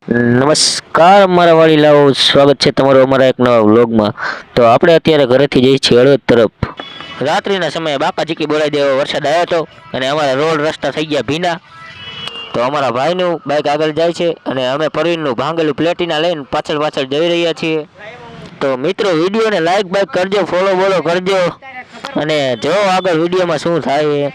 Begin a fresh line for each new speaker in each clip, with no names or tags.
નમસ્કાર મારા વાળી લાવો, સ્વાગત છે તમારું અમારા એક નવા વ્લોગમાં। તો આપણે અત્યારે ઘરેથી જઈએ છીએ હળવદ તરફ। રાત્રિના સમયે બાકાચીકી બોલાવી દેવો વરસાદ આવ્યો હતો અને અમારા રોડ રસ્તા થઈ ગયા ભીના। તો અમારા ભાઈનું બાઇક આગળ જાય છે અને અમે પરવીનનું ભાંગેલું પ્લેટિના લઈને પાછળ પાછળ જઈ રહ્યા છીએ। તો મિત્રો વિડીયોને લાઈક બાઈક કરજો, ફોલો બોલો કરજો અને જો આગળ વિડીયોમાં શું થાય।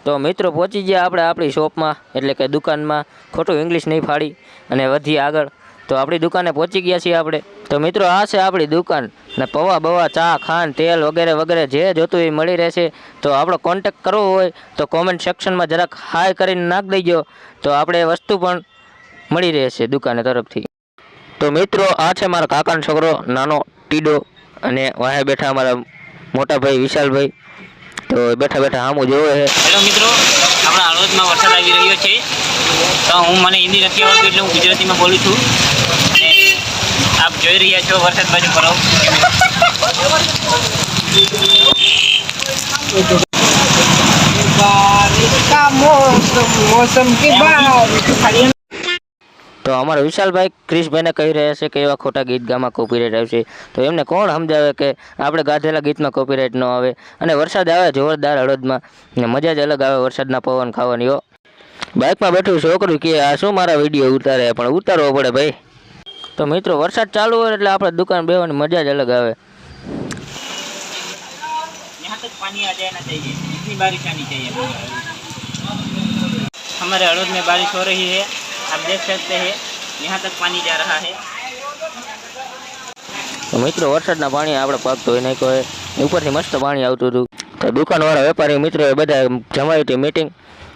તો મિત્રો પહોંચી ગયા આપણે આપણી શોપમાં, એટલે કે દુકાનમાં। ખોટું ઇંગ્લિશ નહીં ફાડી અને વધી આગળ। તો આપણી દુકાને પહોંચી ગયા છીએ આપણે। તો મિત્રો આ છે આપણી દુકાન ને પૌવા બવા, ચા, ખાંડ, તેલ વગેરે વગેરે જે જોતું એ મળી રહેશે। તો આપણો કોન્ટેક્ટ કરવો હોય તો કોમેન્ટ સેક્શનમાં જરાક હાય કરીને નાખ દેજો, તો આપણે વસ્તુ પણ મળી રહેશે દુકાને તરફથી। તો મિત્રો આ છે મારા કાકાનો છોકરો નાનો ટીડો અને વાહે બેઠા અમારા મોટા ભાઈ વિશાલભાઈ। તો બેઠા બેઠા આમું જોવે છે।
હેલો મિત્રો, આપણા હળવદમાં વરસાદ આવી રહ્યો છે। તો હું મને હિન્દી નથી આવડતું એટલે હું ગુજરાતીમાં બોલું છું અને આપ જોઈ રહ્યા છો વરસાદ બાજુ કરો।
તો અમારા વિશાલભાઈ ક્રિશભાઈને કહી રહ્યા છે કે એવા ખોટા ગીત ગામાં કોપીરાઇટ આવશે। તો એમને કોણ સમજાવે કે આપણે ગાધેલા ગીતમાં કોપીરાઇટ ન આવે। અને વરસાદ આવે જોરદાર હળવદમાં ને મજા જ અલગ આવે વરસાદના પવન ખાવાની। હો બાઇકમાં બેઠું છોકરું કે આ શું મારા વિડીયો ઉતારે, પણ ઉતારવો પડે ભાઈ। તો મિત્રો વરસાદ ચાલુ હોય એટલે આપણે દુકાન બેસવાની મજા જ અલગ આવે।
यहाँ तक पानी आ जाना चाहिए, इतनी बारिश आनी चाहिए। हमारे हड़ौद में बारिश हो रही है, आप देख सकते हैं यहाँ तक पानी जा रहा है।
તો મિત્રો વરસાદના પાણી આપણે પગ ધોઈ નાખ્યો હોય, ઉપરથી મસ્ત પાણી આવતું હતું। તો દુકાનવાળા વેપારી મિત્રો એ બધા જમાવી હતી મીટિંગ।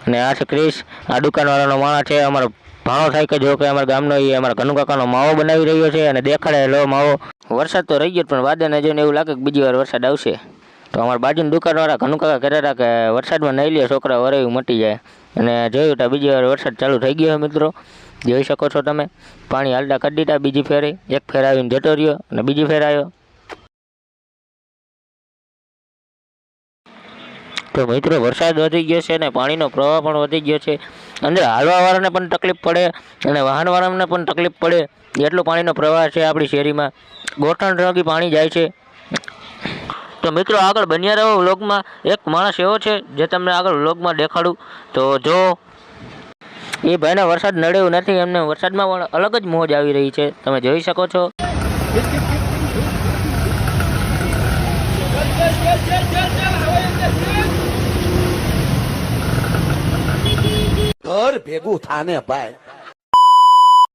અને આ છે ક્રિશ, આ દુકાનવાળાનો માણસ છે અમારો ભાણો થાય કે જો કે અમારા ગામનો એ અમારા ઘનુ કાકાનો માવો બનાવી રહ્યો છે અને દેખાડે લો માવો। વરસાદ તો રહી ગયો પણ વાદળને જોઈને એવું લાગે કે બીજી વાર વરસાદ આવશે। તો અમારા બાજુની દુકાનવાળા ઘનુ કાકા કહેતા હતા કે વરસાદમાં નહીં લે છોકરા વરેવું મટી જાય। અને જોયું તો બીજી વાર વરસાદ ચાલુ થઈ ગયો છે મિત્રો, જોઈ શકો છો તમે। પાણી હાલતા કરી દીધા બીજી ફેરે, એક ફેર આવીને જતો રહ્યો અને બીજી ફેર આવ્યો। તો મિત્રો વરસાદ વધી ગયો છે અને પાણીનો પ્રવાહ પણ વધી ગયો છે। અંદર હાલવાવાળાને પણ તકલીફ પડે અને વાહનવાળાને પણ તકલીફ પડે, એટલો પાણીનો પ્રવાહ છે આપણી શેરીમાં। ગોઠણ રોગી પાણી જાય છે। તો મિત્રો આગળ બન્યા રહો વ્લોગમાં। એક માણસ એવો છે જે તમને આગળ વ્લોગમાં દેખાડું। તો જો એ ભાઈને વરસાદ નડ્યો નથી, એમને વરસાદમાં પણ અલગ જ મોજ આવી રહી છે, તમે જોઈ શકો છો।
ઘર ભેગું થાને ભાઈ।